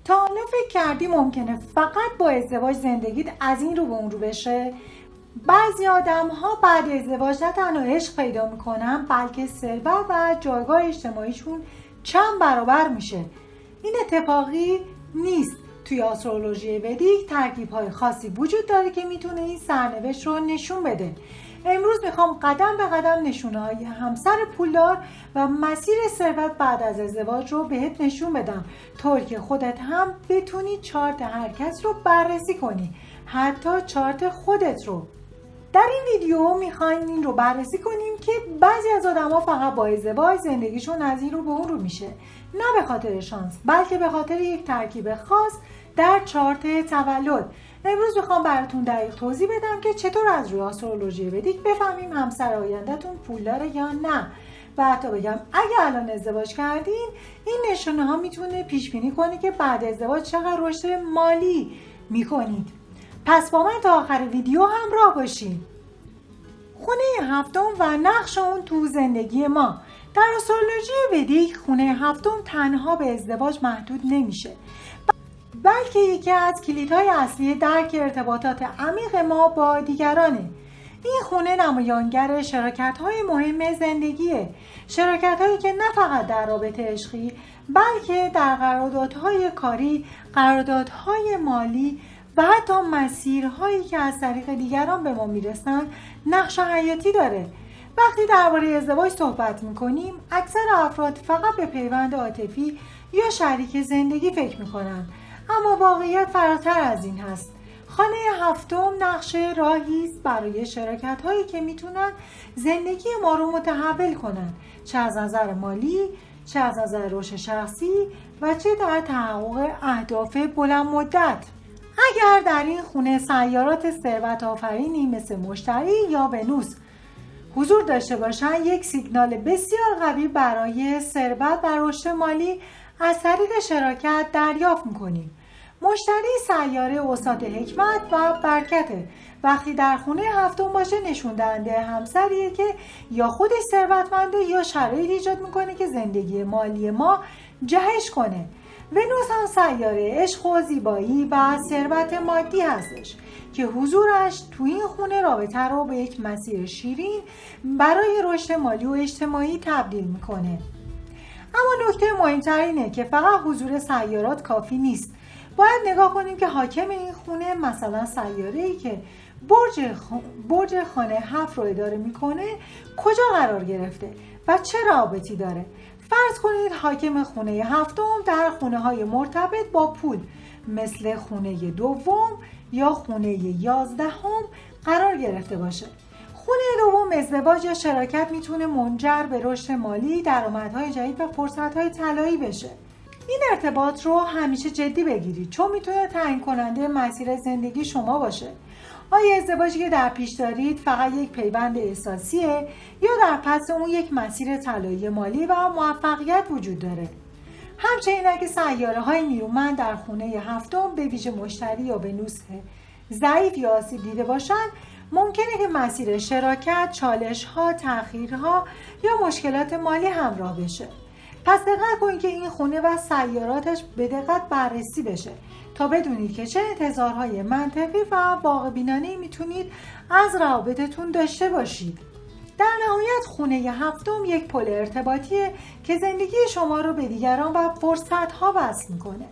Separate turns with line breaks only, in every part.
تا حالا فکر کردی ممکنه فقط با ازدواج زندگیت از این رو به اون رو بشه؟ بعضی آدم ها بعد ازدواج نه تنها عشق پیدا میکنن بلکه ثروت و جایگاه اجتماعیشون چند برابر میشه. این اتفاقی نیست. توی آسترولوژی ودیک ترکیب‌های خاصی وجود داره که میتونه این سرنوشت رو نشون بده. امروز میخوام قدم به قدم نشونه‌های همسر پولدار و مسیر ثروت بعد از ازدواج رو بهت نشون بدم، طوری که خودت هم بتونی چارت هر کس رو بررسی کنی، حتی چارت خودت رو. در این ویدیو میخوایم این رو بررسی کنیم که بعضی از آدم‌ها فقط با ازدواج زندگیشون از این رو به اون رو میشه، نه به خاطر شانس بلکه به خاطر یک ترکیب خاص در چارت تولد. امروز میخوام براتون دقیق توضیح بدم که چطور از روی آسترولوژی ودیک بفهمیم همسر آینده‌تون پولداره یا نه، و حتی بگم اگه الان ازدواج کردین این نشونه ها میتونه پیش بینی کنه که بعد ازدواج چقدر رشد مالی میکنید. پس با من تا آخر ویدیو همراه باشین. خونه هفتم و نقش اون تو زندگی ما. در آسترولوژی ودیک خونه هفتم تنها به ازدواج محدود نمیشه، بلکه یکی از کلیدهای اصلی درک ارتباطات عمیق ما با دیگرانه. این خونه نمایانگر شراکت‌های مهم زندگیه، شراکت‌هایی که نه فقط در رابطه عشقی بلکه در قراردادهای کاری، قراردادهای مالی و حتی مسیرهایی که از طریق دیگران به ما میرسن نقش حیاتی داره. وقتی درباره ازدواج صحبت میکنیم اکثر افراد فقط به پیوند عاطفی یا شریک زندگی فکر میکنن، اما واقعیت فراتر از این هست. خانه هفتم نقش راهی است برای شراکت‌هایی که میتونن زندگی ما رو متحول کنن، چه از نظر مالی، چه از نظر رشد شخصی و چه در تحقق اهداف بلند مدت. اگر در این خونه سیارات ثروت آفرینی مثل مشتری یا ونوس حضور داشته باشن، یک سیگنال بسیار قوی برای ثروت و رشد مالی از طریق شراکت دریافت میکنیم. مشتری سیاره استاد حکمت و برکته. وقتی در خونه هفتم باشه نشون دهنده همسریه که یا خودش ثروتمنده یا شرایط ایجاد میکنه که زندگی مالی ما جهش کنه. ونوس هم سیاره عشق و زیبایی و ثروت مادی هستش که حضورش تو این خونه رابطه رو به یک مسیر شیرین برای رشد مالی و اجتماعی تبدیل میکنه. اما نکته مهمتر اینه که فقط حضور سیارات کافی نیست. باید نگاه کنیم که حاکم این خونه، مثلا سیاره‌ای که برج خانه 7 رو اداره میکنه، کجا قرار گرفته و چه رابطی داره. فرض کنید حاکم خونه هفتم در خونه های مرتبط با پول مثل خونه دوم یا خونه 11 قرار گرفته باشه. خونه دوم ازدواج یا شراکت میتونه منجر به رشد مالی، درآمدهای جدید و فرصتهای طلایی بشه. این ارتباط رو همیشه جدی بگیرید چون میتونه تعیین کننده مسیر زندگی شما باشه. آیا ازدواجی که در پیش دارید فقط یک پیوند احساسیه یا در پس اون یک مسیر طلایی مالی و موفقیت وجود داره؟ همچنین اگه سیاره‌های نیرومند در خونه هفتم به ویژه مشتری یا ونوس ضعیف یا آسیب دیده باشن، ممکنه که مسیر شراکت، چالش‌ها، تأخیرها یا مشکلات مالی همراه بشه. پس دقت کنید که این خونه و سیاراتش به دقت بررسی بشه تا بدونید که چه انتظارهای منطقی و واقع بینانه‌ای میتونید از روابطتون داشته باشید. در نهایت خونه هفتم یک پل ارتباطیه که زندگی شما رو به دیگران و فرصت‌ها وصل میکنه.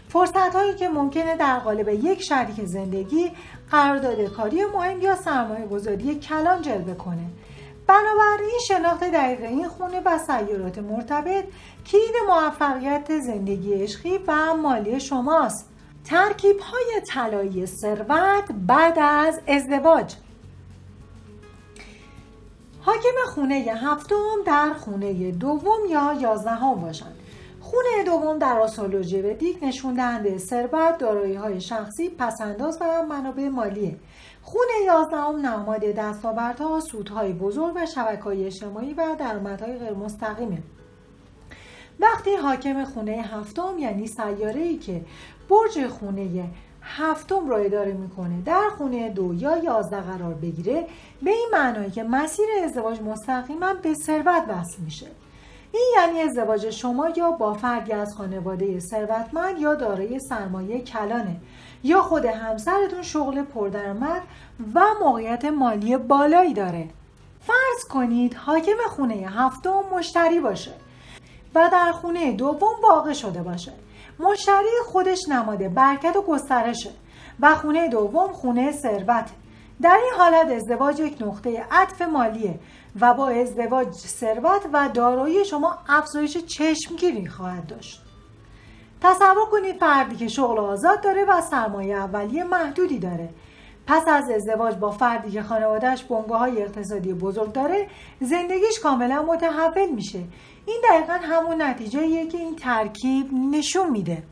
فرصت‌هایی که ممکنه در قالب یک شریک زندگی، قرارداد کاری مهم یا سرمایه‌گذاری کلان جلوه کنه. بنابراین شناخت دقیق این خونه و سیارات مرتبط کلید موفقیت زندگی عشقی و مالی شماست. ترکیب‌های طلایی ثروت بعد از ازدواج. حاکم خونه هفتم در خونه دوم یا 11 باشند. خونه دوم در آسترولوژی ودیک نشون دهنده ثروت، دارایی‌های شخصی، پس‌انداز و منابع مالیه. خونه 11 نماد دستاوردها، سودهای بزرگ و شبکه‌های اجتماعی و درآمدهای غیر مستقیمه. وقتی حاکم خونه هفتم یعنی سیاره‌ای که برج خونه هفتم رو اداره میکنه در خونه 2 یا 11 قرار بگیره، به این معنایی که مسیر ازدواج مستقیما به ثروت وصل میشه. این یعنی ازدواج شما یا با فردی از خانواده ثروتمند یا دارای سرمایه کلانه، یا خود همسرتون شغل پردرآمد و موقعیت مالی بالایی داره. فرض کنید حاکم خونه هفتم مشتری باشه و در خونه دوم واقع شده باشه. مشتری خودش نماد برکت و گسترشه و خونه دوم خونه ثروته. در این حالت ازدواج یک نقطه عطف مالیه و با ازدواج ثروت و دارایی شما افزایش چشمگیری خواهد داشت. تصور کنید فردی که شغل آزاد داره و سرمایه اولیه محدودی داره. پس از ازدواج با فردی که خانواده‌اش بنگاه‌های اقتصادی بزرگ داره، زندگیش کاملا متحول میشه. این دقیقاً همون نتیجه‌ایه که این ترکیب نشون میده.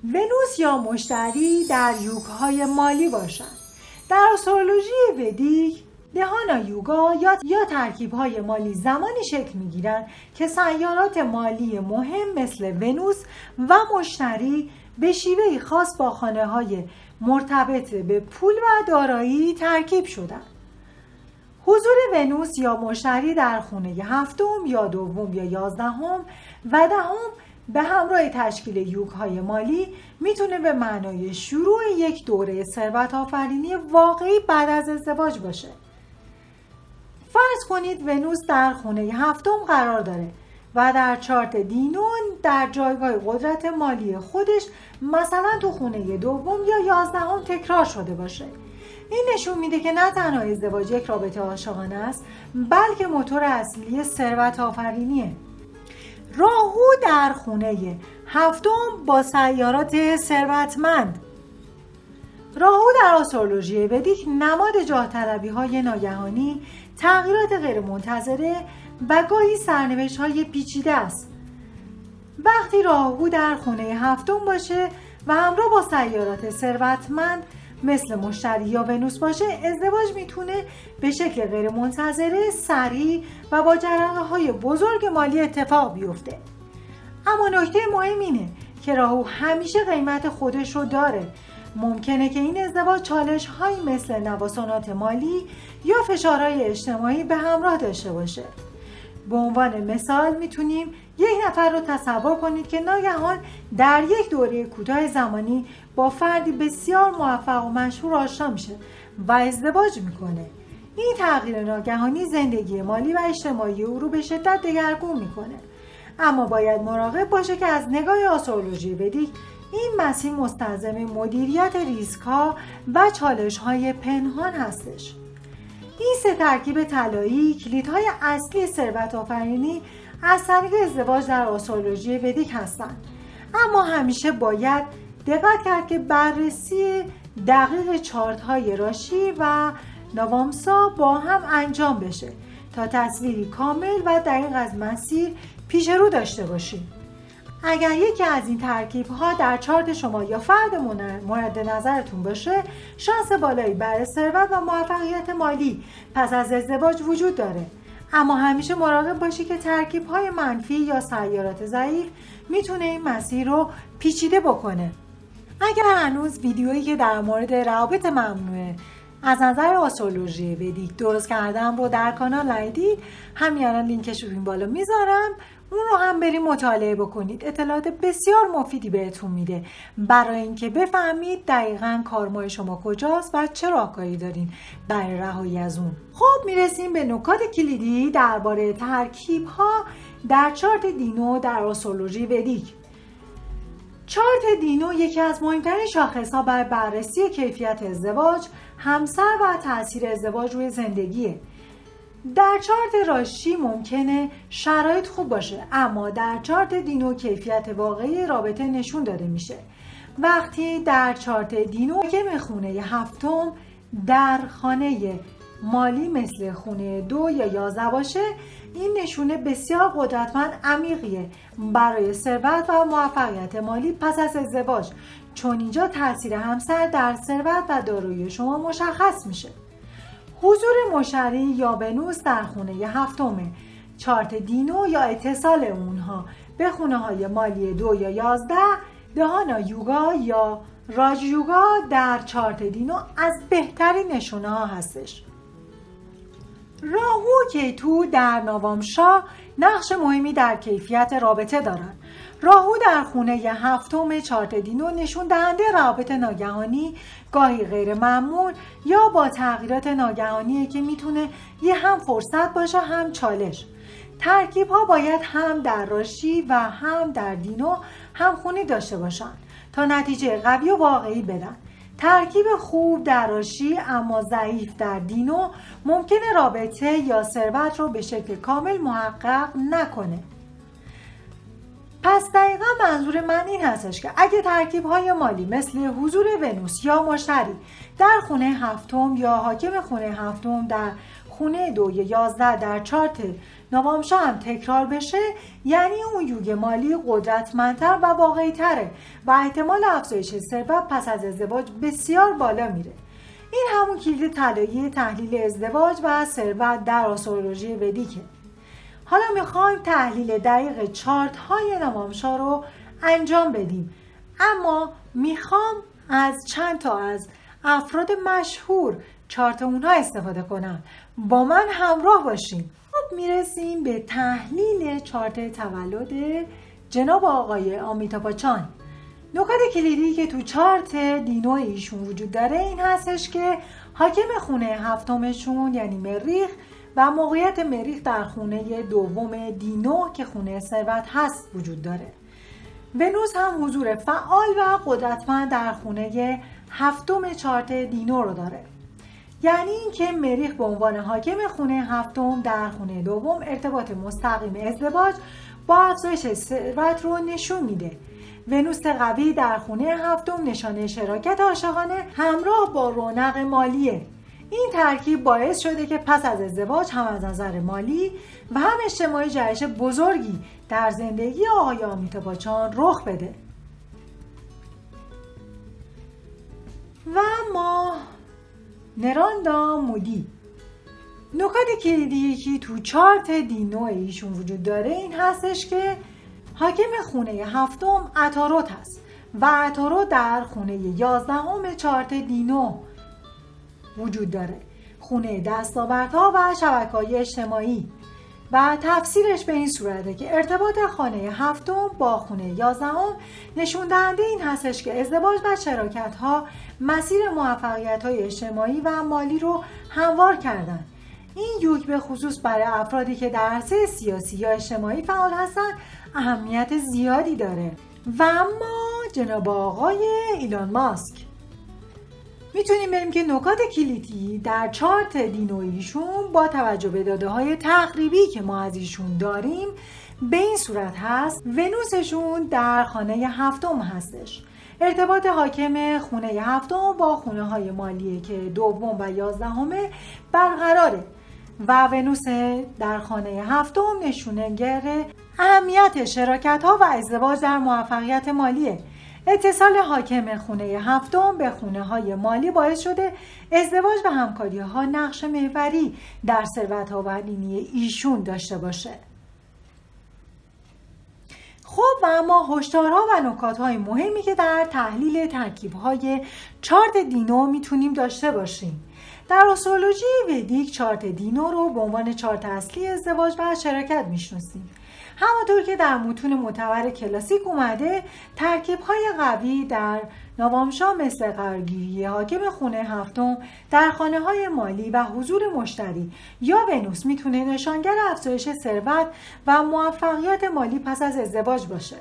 ونوس یا مشتری در یوگ‌های مالی باشند. در آسترولوژی ودیک دهانا یوگا یا ترکیب‌های مالی زمانی شکل می‌گیرند که سیارات مالی مهم مثل ونوس و مشتری به شیوهی خاص با خانه‌های مرتبط به پول و دارایی ترکیب شدند. حضور ونوس یا مشتری در خونه هفتم یا دوم یا 11 و 10 به همراه تشکیل یوگ‌های مالی میتونه به معنای شروع یک دوره ثروت آفرینی واقعی بعد از ازدواج باشه. فرض کنید ونوس در خونه هفتم قرار داره و در چارت دینون در جایگاه قدرت مالی خودش مثلا تو خونه دوم یا 11 تکرار شده باشه. این نشون میده که نه تنها ازدواج یک رابطه عاشقانه است، بلکه موتور اصلی ثروت آفرینیه. راهو در خونه هفتم با سیارات ثروتمند. راهو در آسترولوژی ودیک نماد جاه طلبی های ناگهانی، تغییرات غیر منتظره و گاهی سرنوشت های پیچیده است. وقتی راهو در خونه هفتم باشه و همراه با سیارات ثروتمند مثل مشتری یا ونوس باشه، ازدواج میتونه به شکل غیر منتظره، سریع و با جرقه‌های بزرگ مالی اتفاق بیفته. اما نکته مهم اینه که راهو همیشه قیمت خودش رو داره. ممکنه که این ازدواج چالش‌هایی مثل نوسانات مالی یا فشارهای اجتماعی به همراه داشته باشه. به عنوان مثال میتونیم یک نفر رو تصور کنید که ناگهان در یک دوره کوتاه زمانی با فردی بسیار موفق و مشهور آشنا میشه و ازدواج میکنه. این تغییر ناگهانی زندگی مالی و اجتماعی او رو به شدت دگرگون میکنه. اما باید مراقب باشه که از نگاه آسترولوژی ودیک این مسیر مستلزم مدیریت ریسک‌ها و چالش‌های پنهان هستش. این سه ترکیب طلایی کلیدهای اصلی ثروت آفرینی از طریق ازدواج در آسترولوژی ودیک هستند. اما همیشه باید دقت کرد که بررسی دقیق چارت‌های راشی و نوامسا با هم انجام بشه تا تصویری کامل و دقیق از مسیر پیش رو داشته باشید. اگر یکی از این ترکیب‌ها در چارت شما یا فرد مورد نظرتون باشه، شانس بالایی برای ثروت و موفقیت مالی پس از ازدواج وجود داره. اما همیشه مراقب باشید که ترکیب‌های منفی یا سیارات ضعیف میتونه این مسیر رو پیچیده بکنه. اگر هنوز ویدیویی که در مورد روابط ممنوعه از نظر آسترولوژی ودیک درست کردم رو در کانال ندیدید، همین الان لینکش رو این بالا میذارم، اون رو هم بریم مطالعه بکنید. اطلاعات بسیار مفیدی بهتون میده برای اینکه بفهمید دقیقاً کارماه شما کجاست و چه راهکاری دارین برای رهایی از اون. خب میرسیم به نکات کلیدی درباره ترکیب‌ها در چارت دینو در آسترولوژی ودیک. چارت دینو یکی از مهمترین شاخص‌ها برای بررسی کیفیت ازدواج، همسر و تأثیر ازدواج روی زندگیه. در چارت راشی ممکنه شرایط خوب باشه، اما در چارت دینو کیفیت واقعی رابطه نشون داده میشه. وقتی در چارت دینو حاکم خونه هفتم در خانه مالی مثل خونه 2 یا 11 باشه، این نشونه بسیار قدرتمند عمیقیه برای ثروت و موفقیت مالی پس از ازدواج، چون اینجا تاثیر همسر در ثروت و دارایی شما مشخص میشه. حضور مشتری یا ونوس در خونه هفتم چارت دینو یا اتصال اونها به خونه های مالی 2 یا 11 دهانا یوگا یا راج یوگا در چارت دینو از بهترین نشونه ها هستش. راهو و کیتو در نوامشا نقش مهمی در کیفیت رابطه دارند. راهو در خونه 7 چارت دینو نشون دهنده روابط ناگهانی، گاهی غیر معمول یا با تغییرات ناگهانیه که میتونه هم فرصت باشه هم چالش. ترکیب ها باید هم در راشی و هم در دینو همخونی داشته باشن تا نتیجه قوی و واقعی بدن. ترکیب خوب در راشی اما ضعیف در دینو ممکنه رابطه یا ثروت رو به شکل کامل محقق نکنه. پس دقیقا منظور من این هستش که اگه ترکیب‌های مالی مثل حضور ونوس یا مشتری در خونه 7 یا حاکم خونه 7 در خونه 2 یا 11 در چارت نوامشا هم تکرار بشه، یعنی اون یوگ مالی قدرتمندتر و واقعی تره و احتمال افزایش ثروت پس از ازدواج بسیار بالا میره. این همون کلید طلایی تحلیل ازدواج و ثروت در آسترولوژی ودیکه. حالا میخوایم تحلیل دقیق چارت های نوامشا رو انجام بدیم، اما میخوام از چند تا از افراد مشهور چارت اونها استفاده کنم. با من همراه باشیم. خب میرسیم به تحلیل چارت تولد جناب آقای آمیتابھ بچان. نکات کلیدی که تو چارت دینو ایشون وجود داره این هستش که حاکم خونه 7 شون یعنی مریخ و موقعیت مریخ در خونه 2 دینو که خونه ثروت هست وجود داره. ونوس هم حضور فعال و قدرتمند در خونه 7 چارت دینو رو داره. یعنی اینکه مریخ به عنوان حاکم خونه 7 در خونه 2 ارتباط مستقیم ازدواج با افزایش ثروت رو نشون میده. ونوس قوی در خونه 7 نشانه شراکت عاشقانه همراه با رونق مالیه. این ترکیب باعث شده که پس از ازدواج هم از نظر مالی و هم اجتماعی جهش بزرگی در زندگی آقای آمیتابھ بچان رخ بده. و ما نراندا مودی. نکات کلیدی که تو چارت دینو ایشون وجود داره این هستش که حاکم خونه 7 عطارد هست و عطارد در خونه 11 چارت دینو وجود داره، خونه دستاوردها و شبکه‌های اجتماعی. و تفسیرش به این صورته که ارتباط خانه 7 با خونه 11 نشون دهنده این هستش که ازدواج و شراکت‌ها مسیر موفقیت‌های اجتماعی و مالی رو هموار کردن. این یوگ به خصوص برای افرادی که در عرصه سیاسی یا اجتماعی فعال هستن اهمیت زیادی داره. و اما جناب آقای ایلان ماسک میتونیم بگیم که نکات کلیدی در چارت دینویشون با توجه به داده‌های تقریبی که ما از ایشون داریم به این صورت هست: ونوسشون در خانه 7 هستش. ارتباط حاکم خونه 7 با خونه های مالیه که 2 و 11 برقراره و ونوس در خانه 7 نشونگر اهمیت شراکت ها و ازدواج در موفقیت مالیه. اتصال حاکم خونه 7 به خونه های مالی باعث شده ازدواج و همکاری ها نقش محوری در ثروت آفرینی ایشون داشته باشه. خب و اما هشدارها و نکات‌های مهمی که در تحلیل ترکیب‌های چارت دینو میتونیم داشته باشیم. در آسترولوژی ودیک چارت دینو رو به عنوان چارت اصلی ازدواج و شراکت میشناسیم. همانطور که در متون معتبر کلاسیک اومده، ترکیب‌های قوی در نوامشا مثل قرارگیری حاکم خونه 7 در خانه‌های مالی و حضور مشتری یا ونوس میتونه نشانگر افزایش ثروت و موفقیت مالی پس از ازدواج باشه.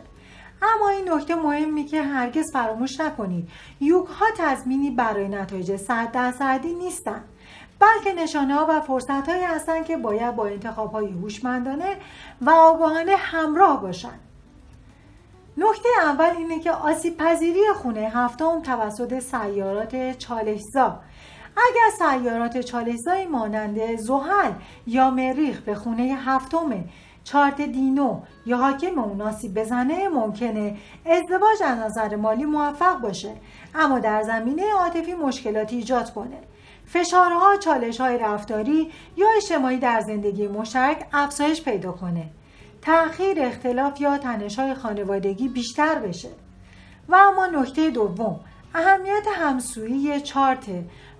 اما این نکته مهمی که هرگز فراموش نکنید، یوگ‌ها تضمینی برای نتایج 100% نیستن، بلکه نشانه‌ها و فرصت‌هایی هستند که باید با انتخاب‌های هوشمندانه و آگاهانه همراه باشند. نکته اول اینه که آسیب پذیری خونه 7 توسط سیارات چالش‌زا. اگر سیارات چالش‌زایی مانند زحل یا مریخ به خونه 7 چارت دینو یا حاکم اون آسیب بزنه، ممکنه ازدواج از نظر مالی موفق باشه اما در زمینه عاطفی مشکلاتی ایجاد کنه. فشارها، چالش‌های رفتاری یا اجتماعی در زندگی مشترک افزایش پیدا کنه. تأخیر، اختلاف یا تنش‌های خانوادگی بیشتر بشه. و اما نکته دوم، اهمیت همسویی چارت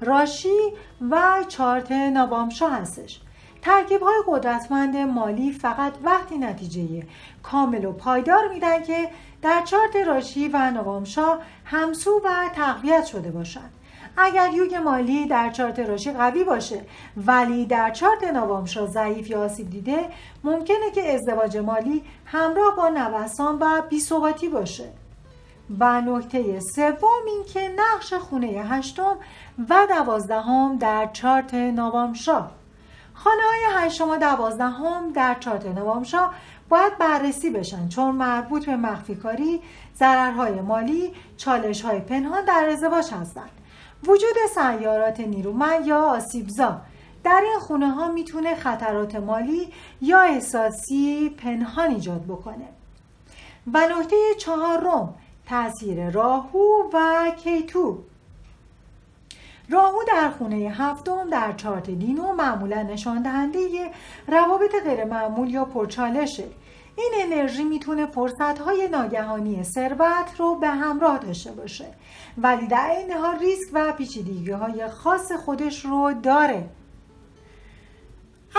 راشی و چارت نوامشا هستش. ترکیب‌های قدرتمند مالی فقط وقتی نتیجه کامل و پایدار میدن که در چارت راشی و نوامشا همسو و تقویت شده باشند. اگر یوگ مالی در چارت راشی قوی باشه ولی در چارت نوامشا ضعیف یا آسیب دیده، ممکنه که ازدواج مالی همراه با نوسان و بی‌ثباتی باشه. و نکته سوم این که نقش خونه 8 و 12 در چارت نوامشا. خانه های 8 و 12 در چارت نوامشا باید بررسی بشن چون مربوط به مخفی کاری، ضررهای مالی، چالش‌های پنهان در ازدواج هستند. وجود سیارات نیرومند یا آسیبزا در این خونه ها میتونه خطرات مالی یا احساسی پنهان ایجاد بکنه. و نکته 4 تأثیر راهو و کیتو. راهو در خونه 7 در چارت دینو معمولا نشان دهنده روابط غیر معمول یا پرچالشه. این انرژی میتونه فرصت‌های ناگهانی ثروت رو به همراه داشته باشه ولی در عین حال ریسک و پیچیدگی‌های خاص خودش رو داره.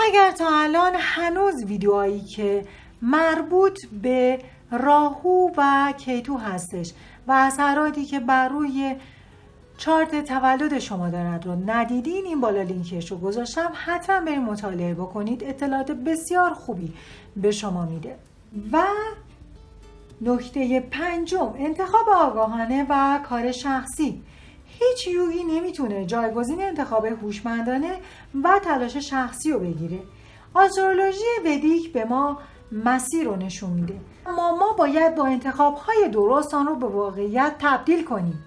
اگر تا الان هنوز ویدیوهایی که مربوط به راهو و کیتو هستش و اثراتی که بر روی چارت تولد شما دارد رو ندیدین، این بالا لینکش رو گذاشتم، حتما برید مطالعه بکنید، اطلاعات بسیار خوبی به شما میده. و نکته 5 انتخاب آگاهانه و کار شخصی. هیچ یوگی نمیتونه جایگزین انتخاب هوشمندانه و تلاش شخصی رو بگیره. آسترولوژی ودیک به ما مسیر رو نشون میده، اما ما باید با انتخاب‌های درست آن رو به واقعیت تبدیل کنیم.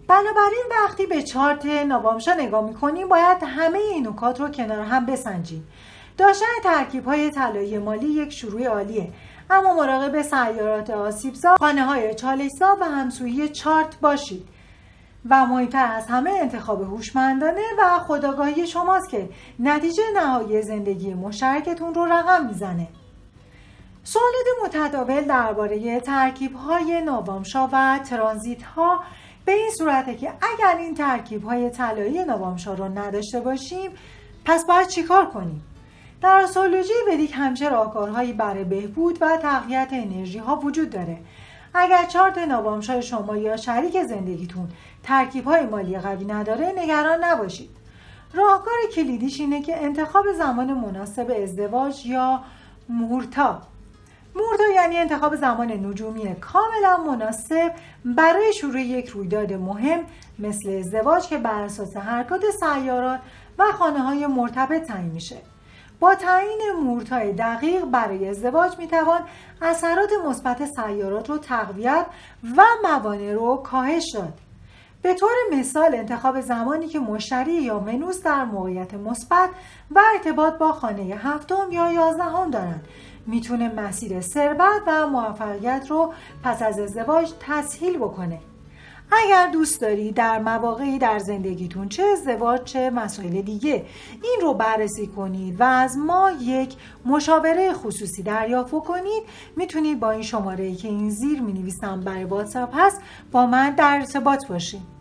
بنابراین وقتی به چارت نوامشا نگاه میکنیم باید همه این نکات رو کنار هم بسنجیم. داشتن ترکیب‌های طلایی مالی یک شروع عالیه، اما مراقب سیارات آسیبزا، خانه‌های چالش‌زا و همسویی چارت باشید. و مهمتر از همه انتخاب هوشمندانه و خودآگاهی شماست که نتیجه نهایی زندگی مشترکتون رو رقم میزنه. سوالات متداول درباره ترکیب‌های نوامشا و ترانزیت‌ها به این صورته که اگر این ترکیب‌های طلایی نوامشا رو نداشته باشیم پس باید چیکار کنیم؟ در آسترولوژی ودیک همیشه راهکارهایی برای بهبود و تقویت انرژی‌ها وجود داره. اگر چارت نوامشای شما یا شریک زندگیتون ترکیب‌های مالی قوی نداره، نگران نباشید. راهکار کلیدیش اینه که انتخاب زمان مناسب ازدواج یا مهورتا یعنی انتخاب زمان نجومی کاملا مناسب برای شروع یک رویداد مهم مثل ازدواج که بر اساس حرکات سیارات و خانه‌های مرتبط تعیین میشه. با تعیین مهورت‌های دقیق برای ازدواج میتوان اثرات مثبت سیارات رو تقویت و موانع رو کاهش داد. به طور مثال انتخاب زمانی که مشتری یا ونوس در موقعیت مثبت و ارتباط با خانه 7 یا 11 دارند میتونه مسیر ثروت و موفقیت رو پس از ازدواج تسهیل بکنه. اگر دوست داری در مواقعی در زندگیتون چه ازدواج چه مسائل دیگه این رو بررسی کنید و از ما یک مشاوره خصوصی دریافت کنید، میتونید با این شماره‌ای که این زیر می‌نویسم برای واتساپ هست با من در ارتباط باشید.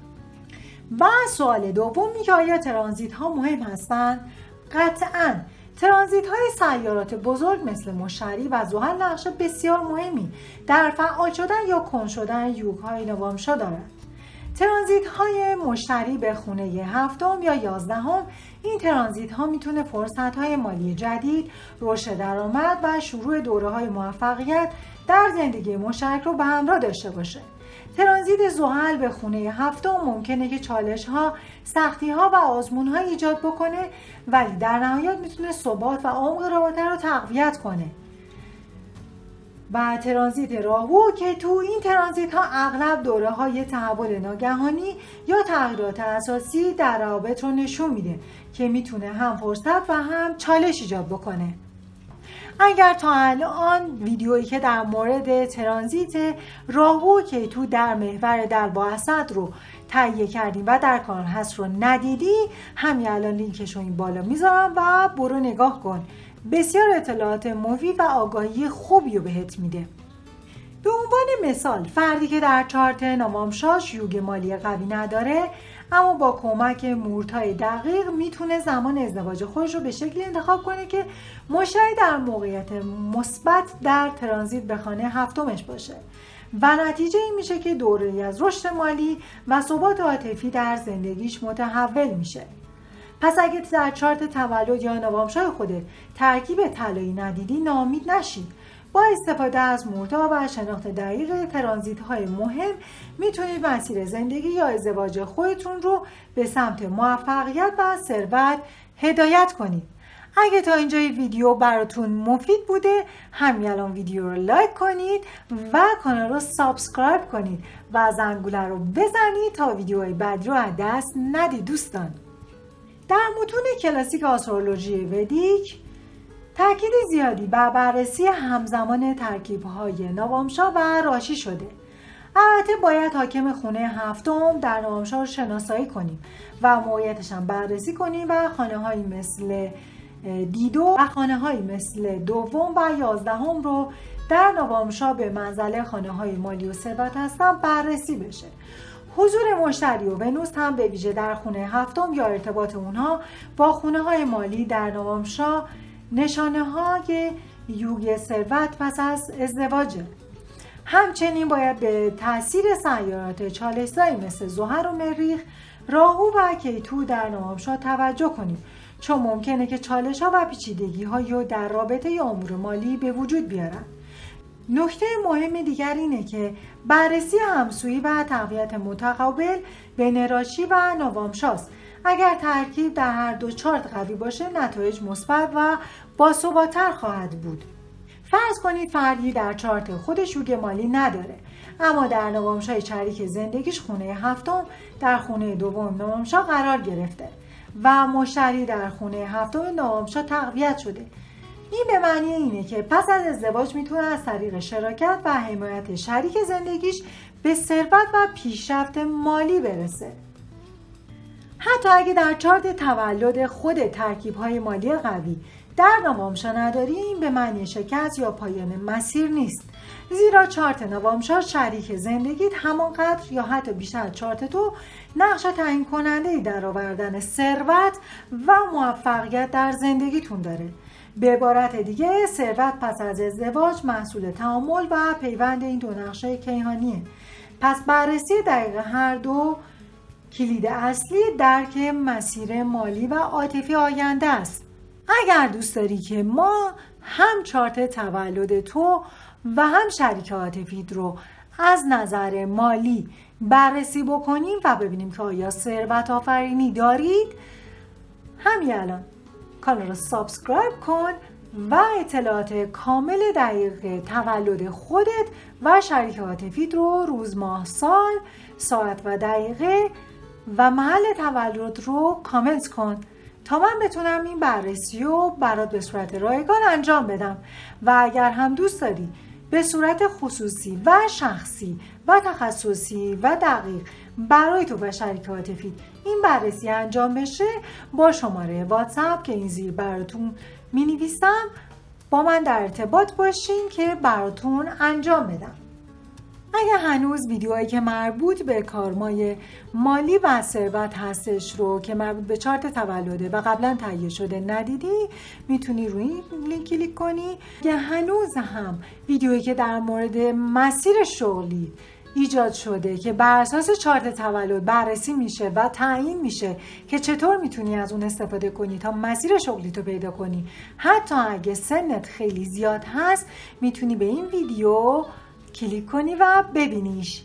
و سوال دومی که آیا ترانزیت ها مهم هستند؟ قطعاً. ترانزیت های سیارات بزرگ مثل مشتری و زحل نقش بسیار مهمی در فعال شدن یا کند شدن یوگ های نوامشا دارند. ترانزیت های مشتری به خونه 7 یا 11 این ترانزیت ها میتونه فرصت های مالی جدید، رشد درآمد و شروع دوره های موفقیت در زندگی مشترک رو به همراه داشته باشه. ترانزیت زحل به خونه 7 ممکنه که چالش ها، سختی ها و آزمون ها ایجاد بکنه ولی در نهایت میتونه ثبات و عمق رابطه رو تقویت کنه. و ترانزیت راهو که تو این ترانزیت ها اغلب دوره های تحول ناگهانی یا تغییرات اساسی در روابط رو نشون میده که میتونه هم فرصت و هم چالش ایجاد بکنه. اگر تا الان ویدیویی که در مورد ترانزیت راهو که تو در محور دلو اسد رو تهیه کردیم و در کانال هست رو ندیدی، همین الان لینکش رو این بالا میذارم و برو نگاه کن. بسیار اطلاعات مفید و آگاهی خوبی رو بهت میده. به عنوان مثال فردی که در چارت نوامشاش یوگ مالی قوی نداره اما با کمک مورتای دقیق میتونه زمان ازدواج خودش رو به شکلی انتخاب کنه که مشتری در موقعیت مثبت در ترانزیت به خانه هفتمش باشه و نتیجه این میشه که دوره‌ای از رشد مالی و ثبات عاطفی در زندگیش متحول میشه. پس اگه در چارت تولد یا نوامشای خودت ترکیب طلایی ندیدی ناامید نشید. با استفاده از مورتا و شناخت دقیق ترانزیت‌های مهم میتونید مسیر زندگی یا ازدواج خودتون رو به سمت موفقیت و ثروت هدایت کنید. اگه تا اینجای ویدیو براتون مفید بوده همین الان ویدیو رو لایک کنید و کانال رو سابسکرایب کنید و زنگوله رو بزنید تا ویدیوهای بعدی رو از دست ندید دوستان. در متون کلاسیک آسترولوژی ودیک تاکید زیادی بر بررسی همزمان ترکیب‌های نوامشا و راشی شده. البته باید حاکم خونه هفتم در نوامشا رو شناسایی کنیم و موقعیتش هم بررسی کنیم و خانه‌هایی مثل دیدو و خانه‌هایی مثل دوم و 11 رو در نوامشا به منزله خانه‌های مالی و ثروت هستن بررسی بشه. حضور مشتری و ونوس هم به ویژه در خونه هفتم یا ارتباط اونها با خونه‌های مالی در نوامشا نشانه های یوگ ثروت پس از ازدواجه. همچنین باید به تاثیر سیارات چالش‌زایی مثل زحل و مریخ، راهو و کیتو در نوامشا توجه کنید چون ممکنه که چالش‌ها و پیچیدگی‌هایی در رابطه امور مالی به وجود بیارن. نکته مهم دیگر اینه که بررسی همسویی و تقویت متقابل بین راشی و نوامشاست. اگر ترکیب در هر دو چارت قوی باشه نتایج مثبت و باثبات‌تر خواهد بود. فرض کنید فردی در چارت خودش یوگ مالی نداره اما در نوامشای شریک زندگیش خونه هفتم در خونه دوم نوامشا قرار گرفته و مشتری در خونه هفتم نوامشا تقویت شده. این به معنی اینه که پس از ازدواج میتونه از طریق شراکت و حمایت شریک زندگیش به ثروت و پیشرفت مالی برسه. حتی اگه در چارت تولد خود ترکیب‌های مالی قوی در نوامشا نداری این به معنی شکست یا پایان مسیر نیست، زیرا چارت نوامشا شریک زندگیت همانقدر یا حتی بیشتر چارت تو نقش تعیین کننده در آوردن ثروت و موفقیت در زندگیتون داره. به عبارت دیگه ثروت پس از ازدواج محصول تعامل و پیوند این دو نقشه کیهانیه. پس بررسی دقیق هر دو کلید اصلی درک مسیر مالی و عاطفی آینده است. اگر دوست داری که ما هم چارت تولد تو و هم شریک عاطفیت رو از نظر مالی بررسی بکنیم و ببینیم که آیا ثروت آفرینی دارید، همین الان کانال رو سابسکرایب کن و اطلاعات کامل دقیق تولد خودت و شریک عاطفیت رو روز، ماه، سال، ساعت و دقیقه و محل تولد رو کامنت کن تا من بتونم این بررسی رو برات به صورت رایگان انجام بدم. و اگر هم دوست داری به صورت خصوصی و شخصی و تخصصی و دقیق برای تو و شریک عاطفیت این بررسی انجام بشه، با شماره واتساپ که این زیر براتون می نویسم با من در ارتباط باشین که براتون انجام بدم. اگر هنوز ویدیوهایی که مربوط به کارمای مالی و ثروت هستش رو که مربوط به چارت تولده و قبلا تهیه شده ندیدی، میتونی روی این لینک کلیک کنی. اگر هنوز هم ویدیویی که در مورد مسیر شغلی ایجاد شده که بر اساس چارت تولد بررسی میشه و تعیین میشه که چطور میتونی از اون استفاده کنی تا مسیر شغلی تو پیدا کنی، حتی اگه سنت خیلی زیاد هست، میتونی به این ویدیو کلیک کنی و ببینیش.